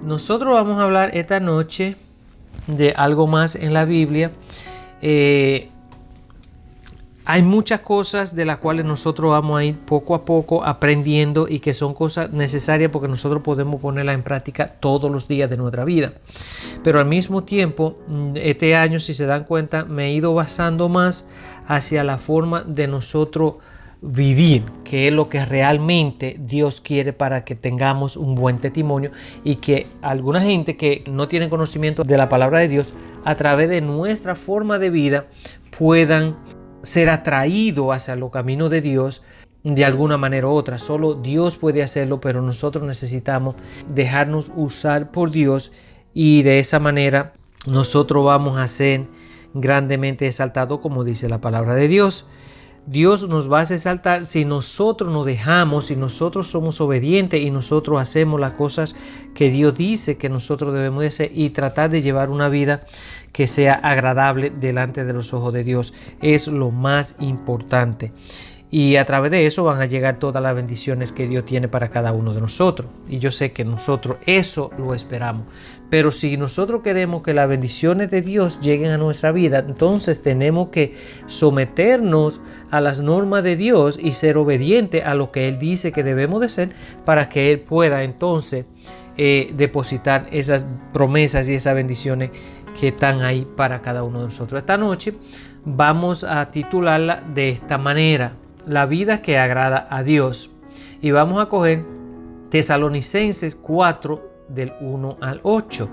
nosotros vamos a hablar esta noche de algo más en la Biblia. Hay muchas cosas de las cuales nosotros vamos a ir poco a poco aprendiendo y que son cosas necesarias porque nosotros podemos ponerlas en práctica todos los días de nuestra vida. Pero al mismo tiempo, este año, si se dan cuenta, me he ido basando más hacia la forma de nosotros vivir, que es lo que realmente Dios quiere para que tengamos un buen testimonio y que alguna gente que no tiene conocimiento de la palabra de Dios, a través de nuestra forma de vida, puedan ser atraído hacia los caminos de Dios de alguna manera u otra. Solo Dios puede hacerlo, pero nosotros necesitamos dejarnos usar por Dios y de esa manera nosotros vamos a ser grandemente exaltados, como dice la palabra de Dios. Dios nos va a exaltar si nosotros nos dejamos, si nosotros somos obedientes y nosotros hacemos las cosas que Dios dice que nosotros debemos de hacer y tratar de llevar una vida que sea agradable delante de los ojos de Dios. Es lo más importante. Y a través de eso van a llegar todas las bendiciones que Dios tiene para cada uno de nosotros. Y yo sé que nosotros eso lo esperamos. Pero si nosotros queremos que las bendiciones de Dios lleguen a nuestra vida, entonces tenemos que someternos a las normas de Dios y ser obedientes a lo que Él dice que debemos de ser para que Él pueda entonces depositar esas promesas y esas bendiciones que están ahí para cada uno de nosotros. Esta noche vamos a titularla de esta manera: la vida que agrada a Dios. Y vamos a coger Tesalonicenses 4 del 1 al 8.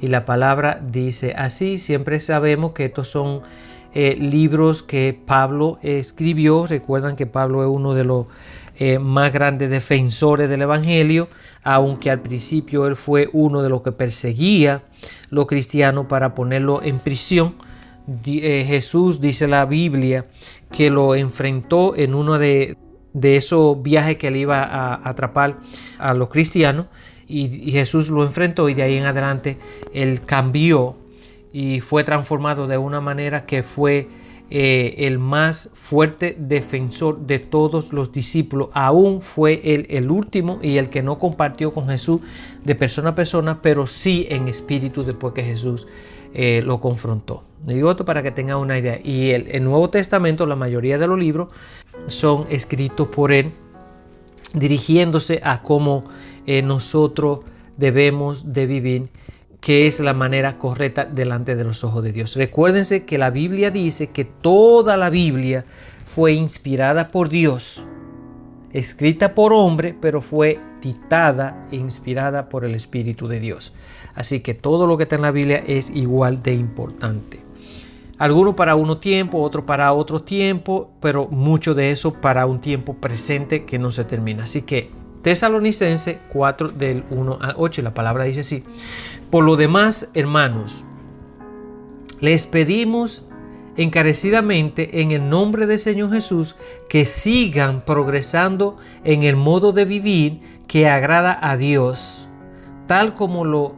Y la palabra dice así. Siempre sabemos que estos son libros que Pablo escribió. Recuerdan que Pablo es uno de los más grandes defensores del Evangelio, aunque al principio él fue uno de los que perseguía los cristianos para ponerlo en prisión. Jesús, dice la Biblia, que lo enfrentó en uno de esos viajes que le iba a atrapar a los cristianos, y Jesús lo enfrentó, y de ahí en adelante él cambió y fue transformado de una manera que fue el más fuerte defensor de todos los discípulos. Aún fue el último y el que no compartió con Jesús de persona a persona, pero sí en espíritu después que Jesús lo confrontó. Digo esto para que tengan una idea. Y el Nuevo Testamento, la mayoría de los libros son escritos por él, dirigiéndose a cómo nosotros debemos de vivir, que es la manera correcta delante de los ojos de Dios. Recuérdense que la Biblia dice que toda la Biblia fue inspirada por Dios, escrita por hombre, pero fue dictada e inspirada por el Espíritu de Dios. Así que todo lo que está en la Biblia es igual de importante. Algunos para uno tiempo, otro para otro tiempo, pero mucho de eso para un tiempo presente que no se termina. Así que Tesalonicenses 4 del 1 al 8, la palabra dice así: por lo demás, hermanos, les pedimos encarecidamente en el nombre del Señor Jesús que sigan progresando en el modo de vivir que agrada a Dios, tal como lo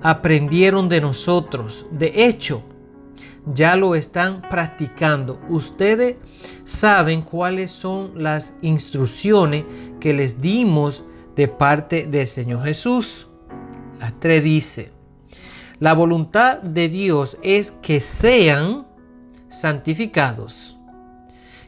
aprendieron de nosotros. De hecho, ya lo están practicando. Ustedes saben cuáles son las instrucciones que les dimos de parte del Señor Jesús. Las 3 dice: la voluntad de Dios es que sean santificados,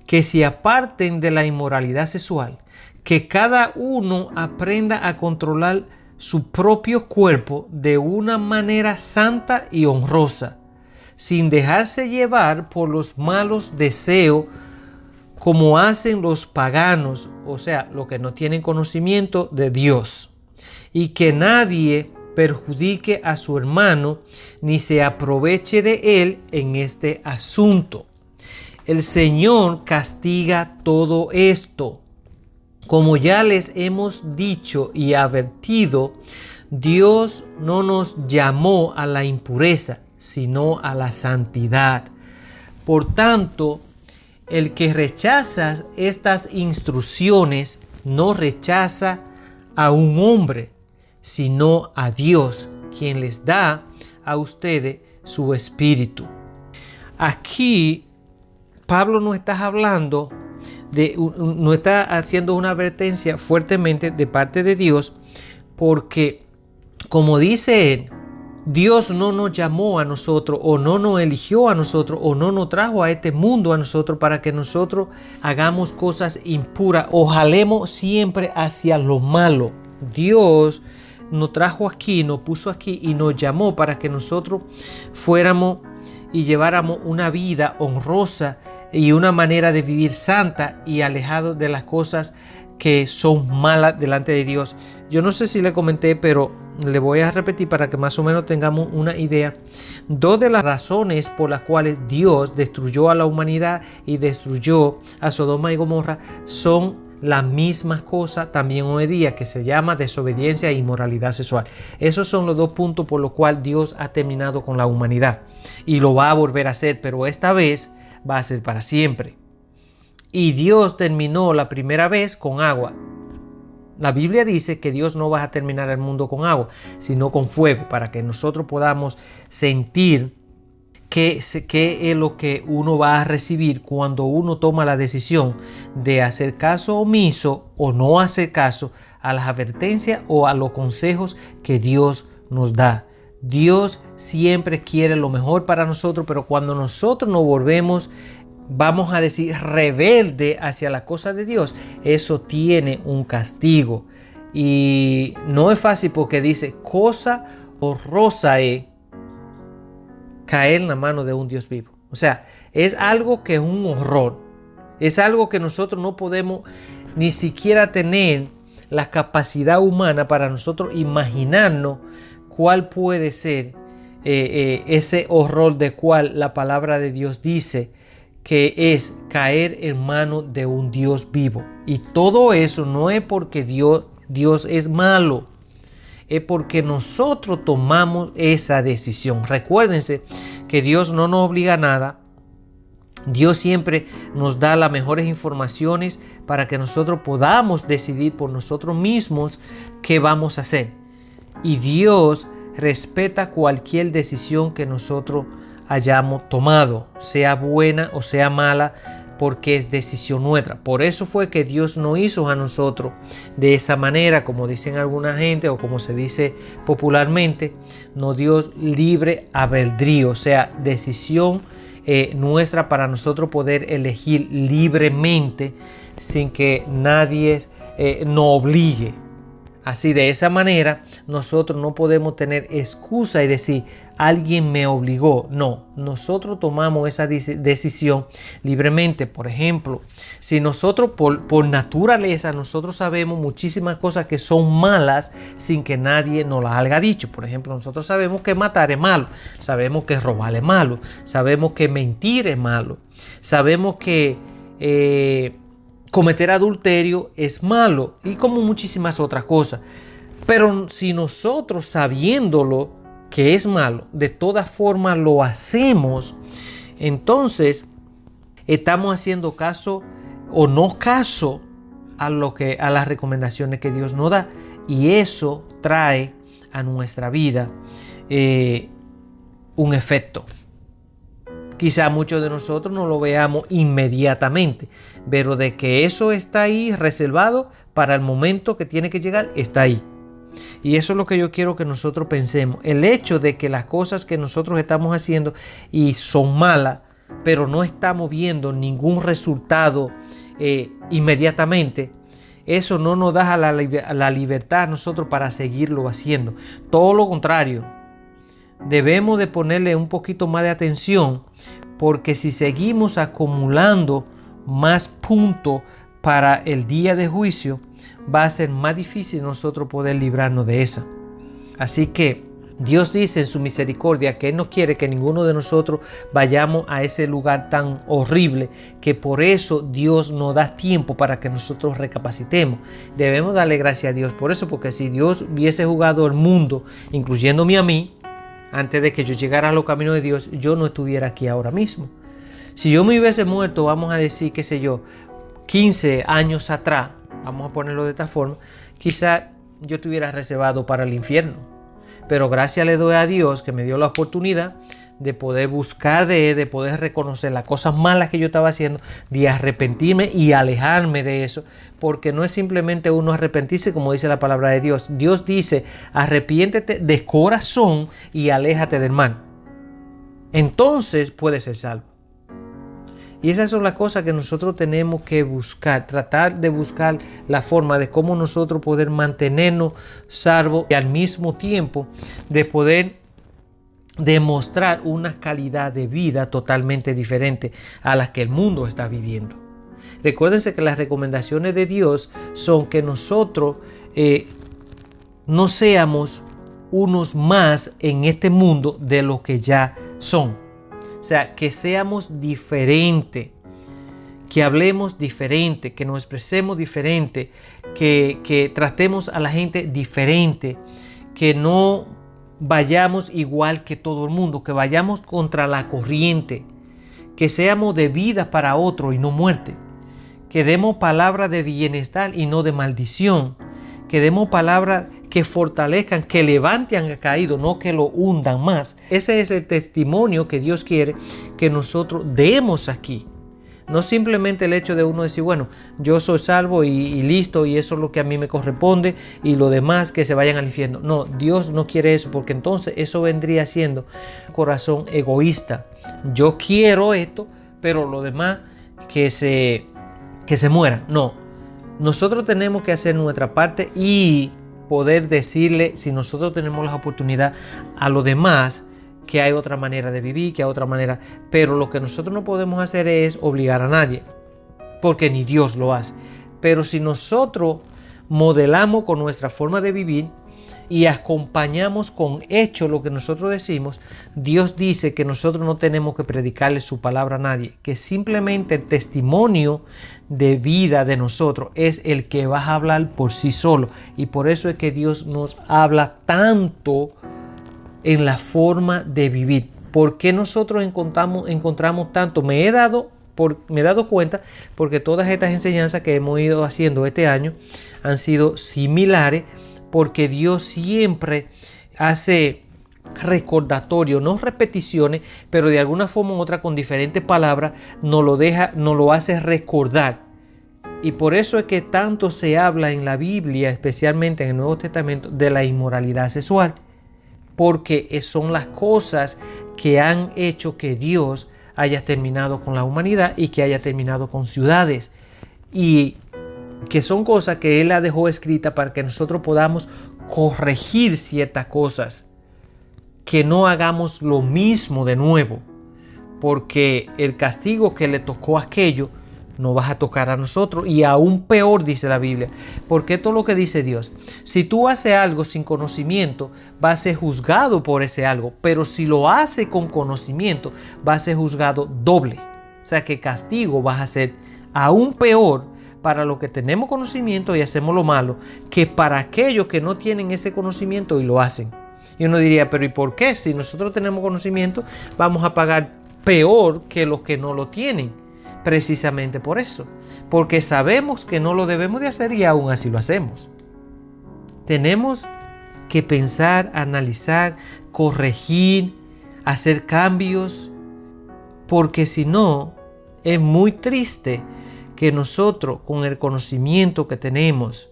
que se aparten de la inmoralidad sexual, que cada uno aprenda a controlar su propio cuerpo de una manera santa y honrosa, sin dejarse llevar por los malos deseos como hacen los paganos, o sea, los que no tienen conocimiento de Dios, y que nadie perjudique a su hermano ni se aproveche de él en este asunto. El Señor castiga todo esto. Como ya les hemos dicho y advertido, Dios no nos llamó a la impureza, sino a la santidad. Por tanto, el que rechaza estas instrucciones no rechaza a un hombre, sino a Dios, quien les da a ustedes su espíritu. Aquí Pablo no está hablando no está haciendo una advertencia fuertemente de parte de Dios, porque como dice él, Dios no nos llamó a nosotros o no nos eligió a nosotros o no nos trajo a este mundo a nosotros para que nosotros hagamos cosas impuras o jalemos siempre hacia lo malo. Dios nos trajo aquí, nos puso aquí y nos llamó para que nosotros fuéramos y lleváramos una vida honrosa y una manera de vivir santa y alejado de las cosas que son malas delante de Dios. Yo no sé si le comenté, pero le voy a repetir para que más o menos tengamos una idea. Dos de las razones por las cuales Dios destruyó a la humanidad y destruyó a Sodoma y Gomorra son las mismas cosas también hoy día, que se llama desobediencia e inmoralidad sexual. Esos son los dos puntos por los cuales Dios ha terminado con la humanidad y lo va a volver a hacer, pero esta vez va a ser para siempre. Y Dios terminó la primera vez con agua. La Biblia dice que Dios no va a terminar el mundo con agua, sino con fuego, para que nosotros podamos sentir qué es lo que uno va a recibir cuando uno toma la decisión de hacer caso omiso o no hacer caso a las advertencias o a los consejos que Dios nos da. Dios siempre quiere lo mejor para nosotros, pero cuando nosotros nos volvemos, vamos a decir, rebelde hacia la cosa de Dios, eso tiene un castigo. Y no es fácil, porque dice, cosa horrorosa es caer en la mano de un Dios vivo. O sea, es algo que es un horror. Es algo que nosotros no podemos ni siquiera tener la capacidad humana para nosotros imaginarnos cuál puede ser ese horror de cual la palabra de Dios dice que es caer en manos de un Dios vivo. Y todo eso no es porque Dios es malo, es porque nosotros tomamos esa decisión. Recuérdense que Dios no nos obliga a nada. Dios siempre nos da las mejores informaciones para que nosotros podamos decidir por nosotros mismos qué vamos a hacer. Y Dios respeta cualquier decisión que nosotros hayamos tomado, sea buena o sea mala, porque es decisión nuestra. Por eso fue que Dios no hizo a nosotros de esa manera, como dicen alguna gente o como se dice popularmente, nos dio libre albedrío, o sea, decisión nuestra para nosotros poder elegir libremente sin que nadie nos obligue. Así, de esa manera, nosotros no podemos tener excusa y decir, alguien me obligó. No, nosotros tomamos esa decisión libremente. Por ejemplo, si nosotros por naturaleza, nosotros sabemos muchísimas cosas que son malas sin que nadie nos las haya dicho. Por ejemplo, nosotros sabemos que matar es malo, sabemos que robar es malo, sabemos que mentir es malo, sabemos que cometer adulterio es malo y como muchísimas otras cosas. Pero si nosotros, sabiéndolo que es malo, de todas formas lo hacemos, entonces estamos haciendo caso o no caso a las recomendaciones que Dios nos da, y eso trae a nuestra vida un efecto. Quizá muchos de nosotros no lo veamos inmediatamente, pero de que eso está ahí reservado para el momento que tiene que llegar, está ahí. Y eso es lo que yo quiero que nosotros pensemos. El hecho de que las cosas que nosotros estamos haciendo y son malas, pero no estamos viendo ningún resultado inmediatamente, eso no nos da la libertad a nosotros para seguirlo haciendo. Todo lo contrario. Debemos de ponerle un poquito más de atención, porque si seguimos acumulando más puntos para el día de juicio, va a ser más difícil nosotros poder librarnos de esa. Así que Dios dice en su misericordia que Él no quiere que ninguno de nosotros vayamos a ese lugar tan horrible, que por eso Dios nos da tiempo para que nosotros recapacitemos. Debemos darle gracias a Dios por eso, porque si Dios hubiese jugado el mundo, incluyéndome a mí, antes de que yo llegara a los caminos de Dios, yo no estuviera aquí ahora mismo. Si yo me hubiese muerto, vamos a decir, 15 años atrás, vamos a ponerlo de esta forma, quizá yo estuviera reservado para el infierno. pero gracias le doy a Dios que me dio la oportunidad de poder buscar de Él, de poder reconocer las cosas malas que yo estaba haciendo, de arrepentirme y alejarme de eso, porque no es simplemente uno arrepentirse como dice la palabra de Dios. Dios dice, arrepiéntete de corazón y aléjate del mal. Entonces puedes ser salvo. Y esas son las cosas que nosotros tenemos que buscar, tratar de buscar la forma de cómo nosotros poder mantenernos salvos y al mismo tiempo de poder demostrar una calidad de vida totalmente diferente a la que el mundo está viviendo. Recuérdense que las recomendaciones de Dios son que nosotros no seamos unos más en este mundo de lo que ya son. O sea, que seamos diferentes, que hablemos diferente, que nos expresemos diferente, que tratemos a la gente diferente, que no vayamos igual que todo el mundo, que vayamos contra la corriente, que seamos de vida para otro y no muerte, que demos palabras de bienestar y no de maldición, que demos palabras que fortalezcan, que levanten al caído, no que lo hundan más. Ese es el testimonio que Dios quiere que nosotros demos aquí. No simplemente el hecho de uno decir, bueno, yo soy salvo y listo, y eso es lo que a mí me corresponde, y lo demás que se vayan al infierno. No, Dios no quiere eso, porque entonces eso vendría siendo un corazón egoísta. Yo quiero esto, pero lo demás que se mueran. No, nosotros tenemos que hacer nuestra parte y poder decirle, si nosotros tenemos la oportunidad, a los demás que hay otra manera de vivir, que hay otra manera, pero lo que nosotros no podemos hacer es obligar a nadie, porque ni Dios lo hace. Pero si nosotros modelamos con nuestra forma de vivir y acompañamos con hechos lo que nosotros decimos, Dios dice que nosotros no tenemos que predicarle su palabra a nadie, que simplemente el testimonio de vida de nosotros es el que va a hablar por sí solo. Y por eso es que Dios nos habla tanto en la forma de vivir. ¿Por qué nosotros encontramos tanto? Me he dado cuenta porque todas estas enseñanzas que hemos ido haciendo este año han sido similares, porque Dios siempre hace recordatorio, no repeticiones, pero de alguna forma u otra con diferentes palabras nos lo hace recordar. Y por eso es que tanto se habla en la Biblia, especialmente en el Nuevo Testamento, de la inmoralidad sexual, porque son las cosas que han hecho que Dios haya terminado con la humanidad y que haya terminado con ciudades, y que son cosas que Él la dejó escrita para que nosotros podamos corregir ciertas cosas, que no hagamos lo mismo de nuevo, porque el castigo que le tocó a aquello nos va a tocar a nosotros, y aún peor, dice la Biblia, porque esto es lo que dice Dios: si tú haces algo sin conocimiento, vas a ser juzgado por ese algo, pero si lo haces con conocimiento, vas a ser juzgado doble. O sea que castigo vas a ser aún peor para los que tenemos conocimiento y hacemos lo malo, que para aquellos que no tienen ese conocimiento y lo hacen. Y uno diría, pero ¿y por qué? Si nosotros tenemos conocimiento, vamos a pagar peor que los que no lo tienen. Precisamente por eso, porque sabemos que no lo debemos de hacer y aún así lo hacemos. Tenemos que pensar, analizar, corregir, hacer cambios, porque si no, es muy triste que nosotros, con el conocimiento que tenemos,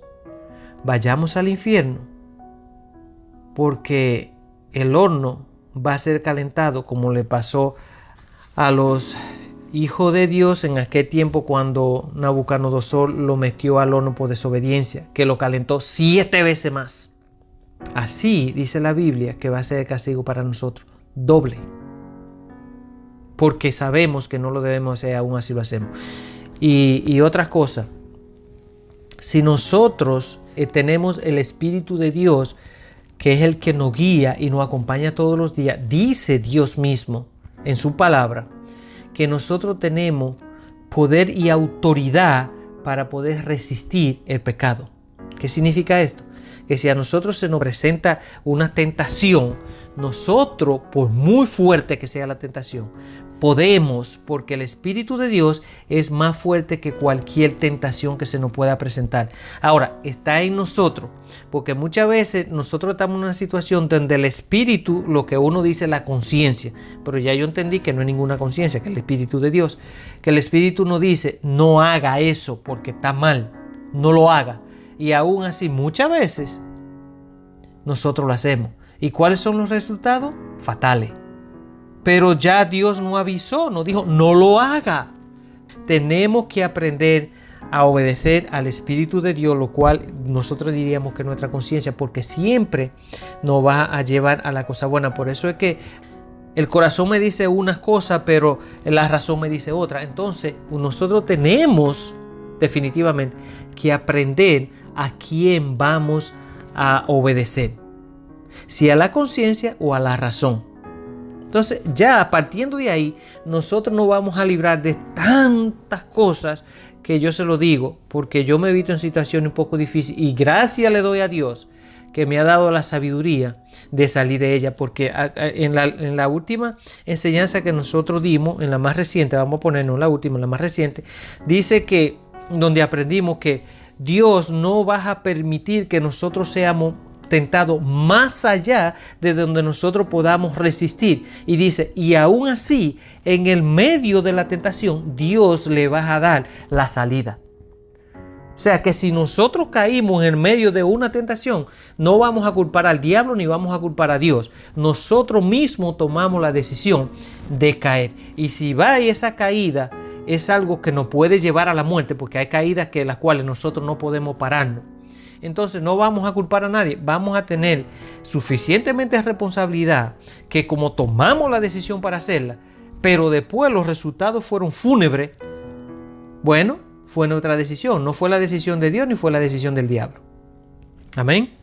vayamos al infierno, porque el horno va a ser calentado, como le pasó a los hijos de Dios en aquel tiempo cuando Nabucodonosor lo metió al horno por desobediencia, que lo calentó 7 veces más. Así dice la Biblia que va a ser el castigo para nosotros, doble, porque sabemos que no lo debemos hacer, aún así lo hacemos. Y otra cosa, si nosotros tenemos el Espíritu de Dios, que es el que nos guía y nos acompaña todos los días, dice Dios mismo en su palabra que nosotros tenemos poder y autoridad para poder resistir el pecado. ¿Qué significa esto? Que si a nosotros se nos presenta una tentación, nosotros, por muy fuerte que sea la tentación, Podemos, porque el Espíritu de Dios es más fuerte que cualquier tentación que se nos pueda presentar. Ahora, está en nosotros, porque muchas veces nosotros estamos en una situación donde el Espíritu, lo que uno dice la conciencia, pero ya yo entendí que no es ninguna conciencia, que es el Espíritu de Dios, que el Espíritu nos dice, no haga eso porque está mal, no lo haga. Y aún así, muchas veces, nosotros lo hacemos. ¿Y cuáles son los resultados? Fatales. Pero ya Dios nos avisó, nos dijo, no lo haga. Tenemos que aprender a obedecer al Espíritu de Dios, lo cual nosotros diríamos que es nuestra conciencia, porque siempre nos va a llevar a la cosa buena. Por eso es que el corazón me dice una cosa, pero la razón me dice otra. Entonces, nosotros tenemos definitivamente que aprender a quién vamos a obedecer. Si a la conciencia o a la razón. Entonces, ya partiendo de ahí, nosotros nos vamos a librar de tantas cosas que yo se lo digo, porque yo me he visto en situaciones un poco difíciles y gracias le doy a Dios que me ha dado la sabiduría de salir de ella, porque en la última enseñanza que nosotros dimos, en la más reciente, vamos a ponernos la última, en la más reciente, dice que, donde aprendimos que Dios no va a permitir que nosotros seamos tentado más allá de donde nosotros podamos resistir. Y dice, y aún así, en el medio de la tentación, Dios le va a dar la salida. O sea que si nosotros caímos en medio de una tentación, no vamos a culpar al diablo ni vamos a culpar a Dios. Nosotros mismos tomamos la decisión de caer. Y si va y esa caída es algo que nos puede llevar a la muerte, porque hay caídas que las cuales nosotros no podemos pararnos. Entonces no vamos a culpar a nadie, vamos a tener suficientemente responsabilidad que como tomamos la decisión para hacerla, pero después los resultados fueron fúnebres, bueno, fue nuestra decisión, no fue la decisión de Dios ni fue la decisión del diablo. Amén.